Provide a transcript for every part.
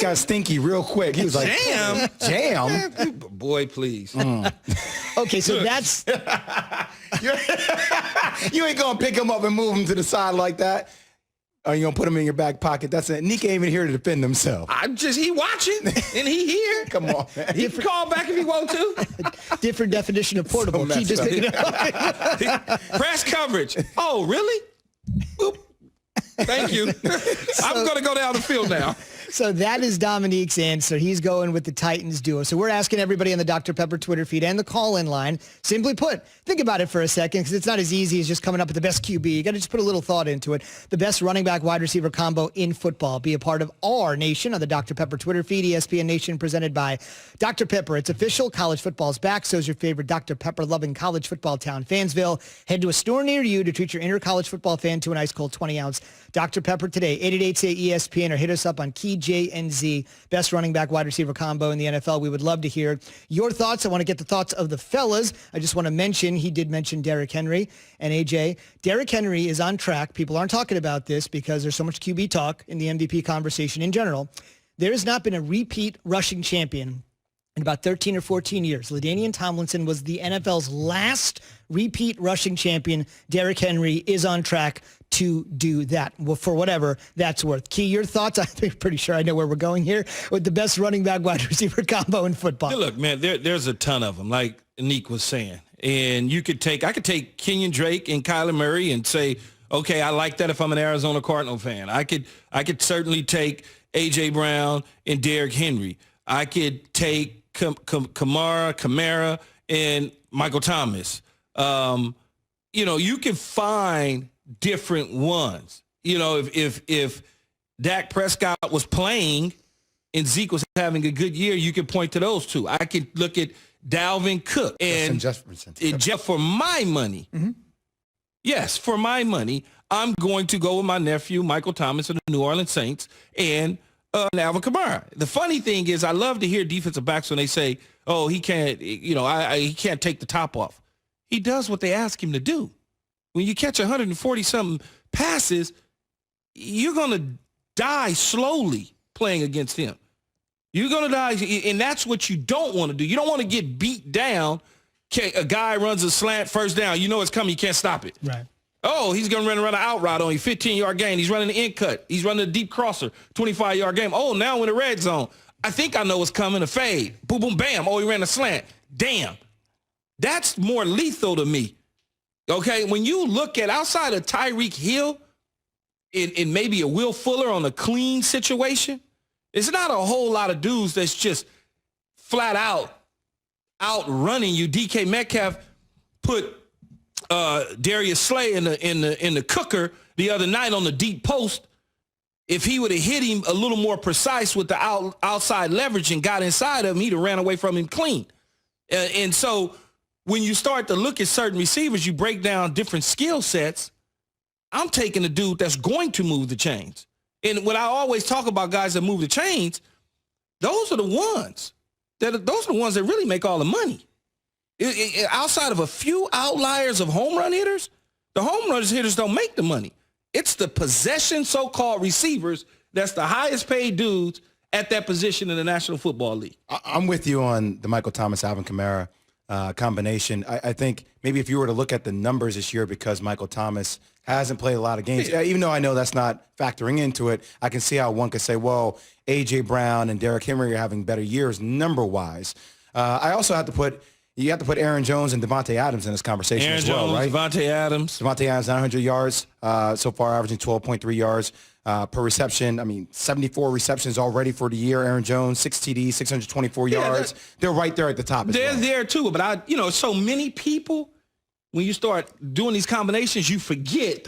got stinky real quick. He was like, jam? Boy, please. Okay, so that's... You ain't going to pick him up and move him to the side like that. Or you going to put him in your back pocket. That's it. Nick ain't even here to defend himself. He watching, and he here. Come on, man. He can call back if he want to. Different definition of portable. So Keep just picking it up. Press coverage. Oh, really? Boop. Thank you. I'm going to go down the field now. So that is Dominique's answer. He's going with the Titans duo. So we're asking everybody on the Dr. Pepper Twitter feed and the call-in line, simply put, think about it for a second, because it's not as easy as just coming up with the best QB. You got to just put a little thought into it. The best running back wide receiver combo in football. Be a part of our nation on the Dr. Pepper Twitter feed, ESPN Nation, presented by Dr. Pepper. It's official. College football is back. So is your favorite Dr. Pepper-loving college football town, Fansville. Head to a store near you to treat your inner college football fan to an ice-cold 20-ounce Dr. Pepper today. 888-SAY-ESPN or hit us up on Key J and Z, best running back wide receiver combo in the NFL. We would love to hear your thoughts. I want to get the thoughts of the fellas. I just want to mention, he did mention Derrick Henry and AJ. Derrick Henry is on track. People aren't talking about this because there's so much QB talk in the MVP conversation in general. There has not been a repeat rushing champion in about 13 or 14 years. LaDainian Tomlinson was the NFL's last repeat rushing champion. Derrick Henry is on track to do that, well, for whatever that's worth. Key, your thoughts? I'm pretty sure I know where we're going here with the best running back wide receiver combo in football. Look, man, there's a ton of them, like Nick was saying. And I could take Kenyon Drake and Kyler Murray and say, okay, I like that if I'm an Arizona Cardinal fan. I could certainly take A.J. Brown and Derrick Henry. I could take Kamara and Michael Thomas. You can find different ones. If Dak Prescott was playing and Zeke was having a good year, you could point to those two. I could look at Dalvin Cook and Jeff. For my money, yes, for my money, I'm going to go with my nephew Michael Thomas of the New Orleans Saints and Alvin Kamara. The funny thing is, I love to hear defensive backs when they say, "Oh, he can't," he can't take the top off. He does what they ask him to do. When you catch 140-something passes, you're going to die slowly playing against him. You're going to die, and that's what you don't want to do. You don't want to get beat down. A guy runs a slant, first down. You know it's coming. You can't stop it. Right. Oh, he's going to run an out route on you, 15-yard gain. He's running an in cut. He's running a deep crosser, 25-yard game. Oh, now in the red zone. I think I know what's coming, a fade. Boom, boom, bam. Oh, he ran a slant. Damn. That's more lethal to me. Okay, when you look at outside of Tyreek Hill in maybe a Will Fuller on a clean situation, it's not a whole lot of dudes that's just flat out outrunning you. DK Metcalf put Darius Slay in the cooker the other night on the deep post. If he would have hit him a little more precise with the outside leverage and got inside of him, he'd have ran away from him clean. And so when you start to look at certain receivers, you break down different skill sets. I'm taking a dude that's going to move the chains. And when I always talk about guys that move the chains, those are the ones that really make all the money. Outside of a few outliers of home run hitters, the home run hitters don't make the money. It's the possession so-called receivers that's the highest paid dudes at that position in the National Football League. I'm with you on the Michael Thomas, Alvin Kamara combination. I think maybe if you were to look at the numbers this year, because Michael Thomas hasn't played a lot of games, even though I know that's not factoring into it, I can see how one could say, well, A.J. Brown and Derrick Henry are having better years number-wise. I also have to put Aaron Jones and Devontae Adams in this conversation as well, right? Devontae Adams, 900 yards so far, averaging 12.3 yards per reception. I mean, 74 receptions already for the year. Aaron Jones, 6 TDs, 624 yards. They're right there at the top. They're there too, but so many people, when you start doing these combinations, you forget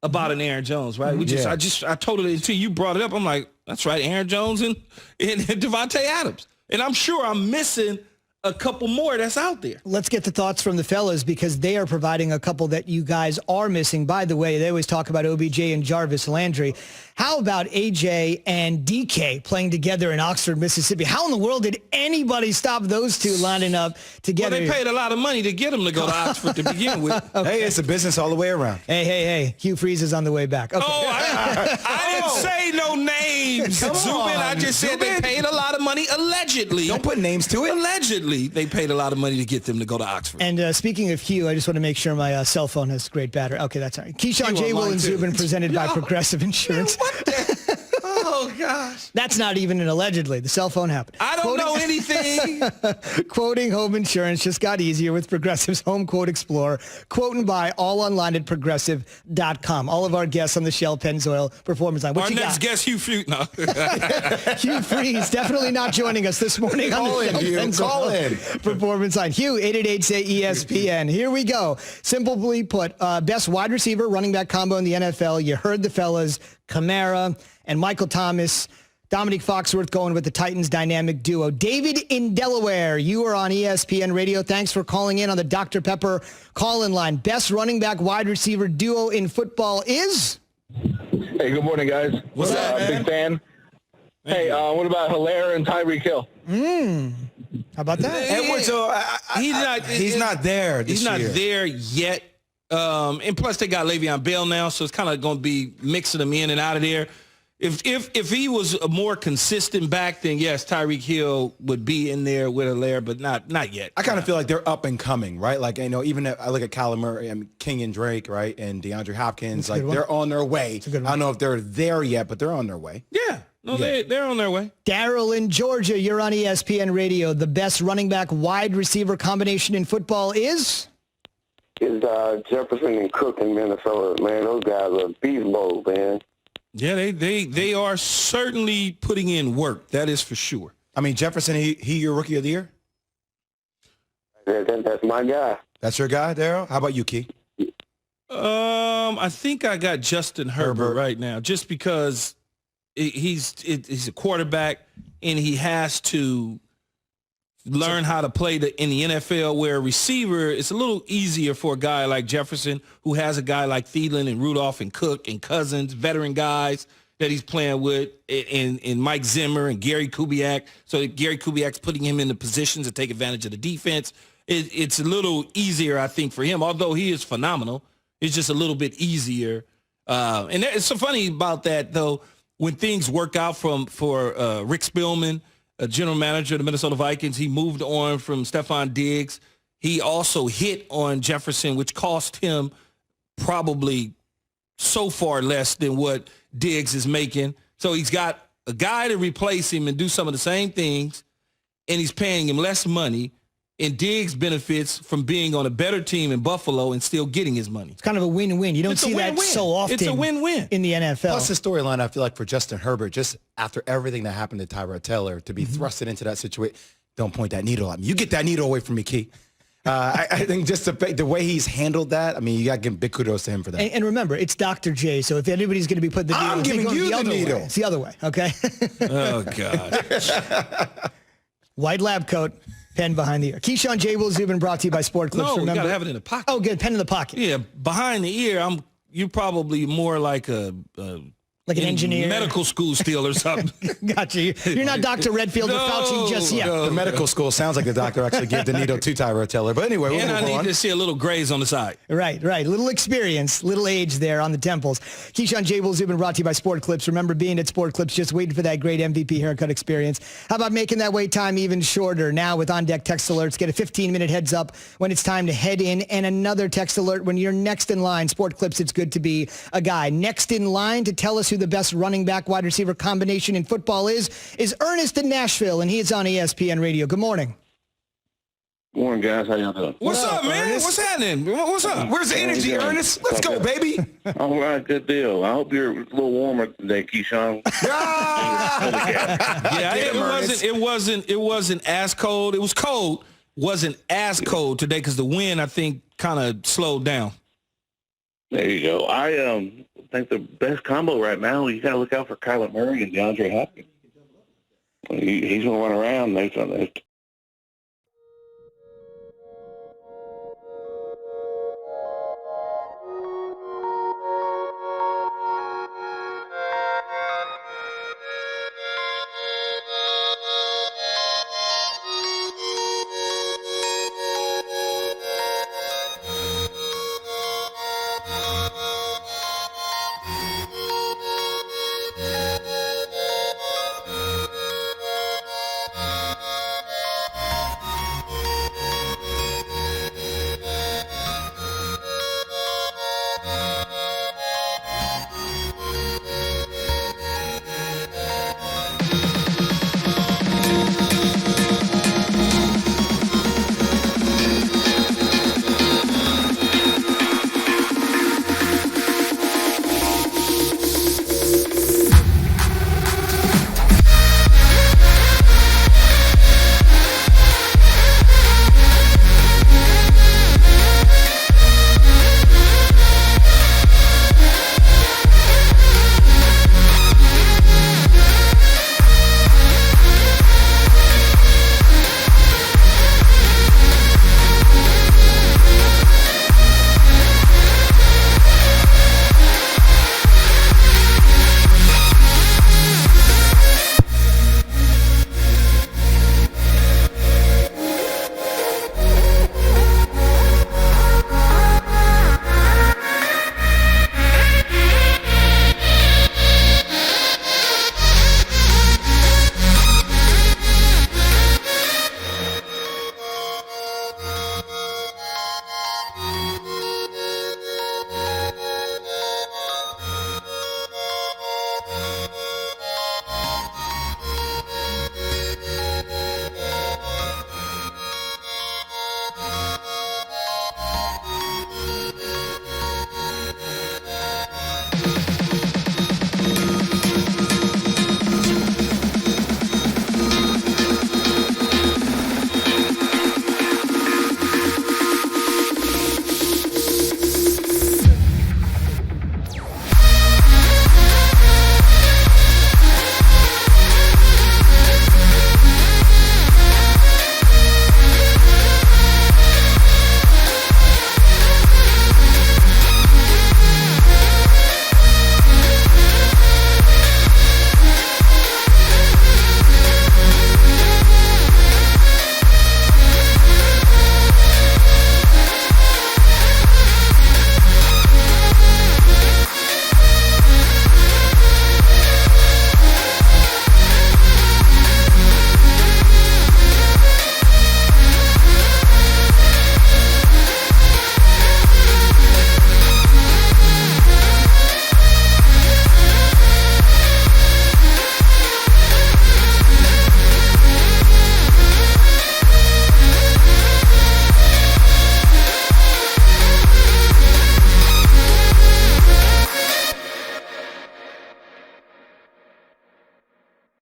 about an Aaron Jones, right? I totally, until you brought it up, I'm like, that's right, Aaron Jones and Devontae Adams. And I'm sure I'm missing a couple more that's out there. Let's get the thoughts from the fellas because they are providing a couple that you guys are missing. By the way, they always talk about OBJ and Jarvis Landry. How about AJ and DK playing together in Oxford, Mississippi? How in the world did anybody stop those two lining up together? Well, they paid a lot of money to get them to go to Oxford to begin with. Hey, it's a business all the way around. Hey. Hugh Freeze is on the way back. Okay. Oh, I didn't say no names, Come Zubin. I on, just said they Zubin. paid a lot of money, allegedly. Don't put names to it. Allegedly, they paid a lot of money to get them to go to Oxford. And speaking of Hugh, I just want to make sure my cell phone has great battery. Okay, that's all right. Keyshawn, You J. Will, online and too. Zubin presented by Progressive Insurance. What the? Oh, gosh. That's not even an allegedly. The cell phone happened. I don't know anything. Quoting home insurance just got easier with Progressive's Home Quote Explorer. Quote and buy all online at progressive.com. All of our guests on the Shell Pennzoil Performance Line. What Our you next got? guest, Hugh Freeze. No. Hugh Freeze, definitely not joining us this morning on Call the in, Shell Hugh. Pennzoil Call in. Performance Line. Hugh, 888-SAY-ESPN. Here we go. Simply put, best wide receiver, running back combo in the NFL. You heard the fellas, Kamara and Michael Thomas. Dominique Foxworth going with the Titans dynamic duo. David in Delaware, you are on ESPN Radio. Thanks for calling in on the Dr. Pepper call-in line. Best running back wide receiver duo in football is? Hey, good morning, guys. What's up, man? Big fan. Hey, what about Hilaire and Tyreek Hill? How about that? Edwards, he's not there this He's not year. there yet. And plus, they got Le'Veon Bell now, so it's kind of going to be mixing them in and out of there. If he was a more consistent back, then yes, Tyreek Hill would be in there with Hilaire, but not yet. I kind of feel like they're up and coming, right? Like, you know, even if I look at Kyler Murray, I mean, King and Drake, right, and DeAndre Hopkins, like they're on their way. I don't know if they're there yet, but they're on their way. Yeah. No, they're on their way. Daryl in Georgia, you're on ESPN Radio. The best running back wide receiver combination in football is? Is Jefferson and Cook in Minnesota, man. Those guys are beast mode, man. Yeah, they are certainly putting in work. That is for sure. I mean, Jefferson, he your rookie of the year? That's my guy. That's your guy, Daryl? How about you, Key? I think I got Justin Herbert right now, just because he's a quarterback and he has to learn how to play in the NFL, where a receiver, it's a little easier for a guy like Jefferson, who has a guy like Thielen and Rudolph and Cook and Cousins, veteran guys that he's playing with, and Mike Zimmer and Gary Kubiak. So Gary Kubiak's putting him in the positions to take advantage of the defense. It's a little easier, I think, for him, although he is phenomenal. It's just a little bit easier. And it's so funny about that, though, when things work out for Rick Spielman, a general manager of the Minnesota Vikings. He moved on from Stephon Diggs. He also hit on Jefferson, which cost him probably so far less than what Diggs is making. So he's got a guy to replace him and do some of the same things, and he's paying him less money. And Diggs benefits from being on a better team in Buffalo and still getting his money. It's kind of a win-win. You don't see that so often. It's a win-win in the NFL. Plus the storyline, I feel like, for Justin Herbert, just after everything that happened to Tyrod Taylor, to be thrusted into that situation, don't point that needle at me. You get that needle away from me, Key. I think just the way he's handled that, I mean, you got to give big kudos to him for that. And remember, it's Dr. J, so if anybody's going to be putting the needle, I'm giving you the needle. It's the other way, okay? Oh, God. White lab coat, pen behind the ear. Keyshawn J. Will Zubin brought to you by Sport Clips. No, you remember? got to have it in the pocket. Oh, good, pen in the pocket. Yeah, behind the ear, you're probably more like Like an engineer. medical school still or something. Gotcha. You're not Dr. Redfield or Fauci just yet. The medical school sounds like the doctor actually gave the needle to Tyrod Taylor. But anyway, we'll And I move need on. to see a little graze on the side. Right. Little experience, little age there on the temples. Keyshawn J. Will Zubin brought to you by Sport Clips. Remember, being at Sport Clips, just waiting for that great MVP haircut experience. How about making that wait time even shorter? Now with on-deck text alerts, get a 15-minute heads up when it's time to head in, and another text alert when you're next in line. Sport Clips, it's good to be a guy. Next in line to tell us who the best running back wide receiver combination in football is Ernest in Nashville, and he is on ESPN Radio. Good morning. Morning, guys. How y'all doing? What's up, man? Ernest? What's happening? What's up? Where's the energy, Yeah. Ernest? Let's go, baby. All right, good deal. I hope you're a little warmer today, Keyshawn. Yeah, it wasn't as cold. It was cold. Wasn't as cold today because the wind, I think, kind of slowed down. There you go. I think the best combo right now, you got to look out for Kyler Murray and DeAndre Hopkins. He's going to run around. There's